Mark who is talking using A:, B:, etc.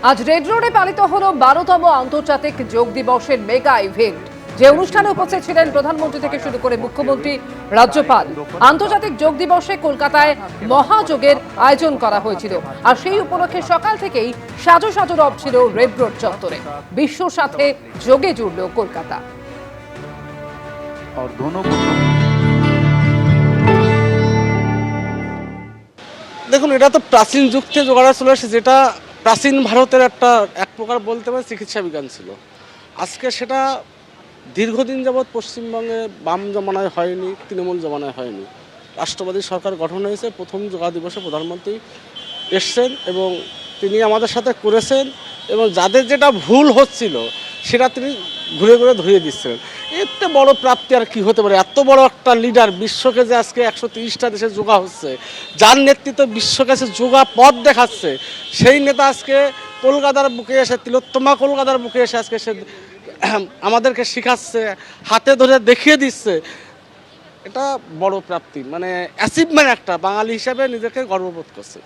A: আজ রেড রোডে পালিত হলো 12তম আন্তর্জাতিক যোগ দিবসের মেগা ইভেন্ট। যে অনুষ্ঠানে উপস্থিত ছিলেন প্রধানমন্ত্রী থেকে শুরু করে মুখ্যমন্ত্রী, রাজ্যপাল। আন্তর্জাতিক যোগ দিবসে কলকাতায় মহাযোগের আয়োজন করা হয়েছিল, আর সেই উপলক্ষে সকাল থেকেই সাজো সাজো রব ছিল রেড রোড চত্বরে। বিশ্বর সাথে যোগে জুড়ল কলকাতা।
B: দেখুন, এটা তো প্রাচীন যুগ থেকে যোগাড়া চলে আসে, যেটা প্রাচীন ভারতের এক প্রকার বলতে পারে চিকিৎসা বিজ্ঞান ছিল। আজকে সেটা দীর্ঘদিন যাবৎ পশ্চিমবঙ্গে বাম জমানায় হয়নি, তৃণমূল জমানায় হয়নি। রাষ্ট্রবাদী সরকার গঠন হয়েছে, প্রথম যোগা দিবসে প্রধানমন্ত্রী এসছেন এবং তিনি আমাদের সাথে করেছেন, এবং যাদের যেটা ভুল হচ্ছিল সেটা তিনি ঘুরে ঘুরে ধরিয়ে দিচ্ছিলেন। এতে বড় প্রাপ্তি আর কি হতে পারে? এত বড় একটা লিডার, বিশ্বকে যে আজকে 130টা দেশে যোগা হচ্ছে, যার নেতৃত্বে বিশ্বকে সে যোগা পথ দেখাচ্ছে, সেই নেতা আজকে কলকাতার বুকে এসে, তিলোত্তমা কলকাতার বুকে এসে আজকে সে আমাদেরকে শেখাচ্ছে, হাতে ধরে দেখিয়ে দিচ্ছে। এটা বড় প্রাপ্তি, মানে অ্যাচিভমেন্ট একটা। বাঙালি হিসাবে নিজেকে গর্ববোধ করছে।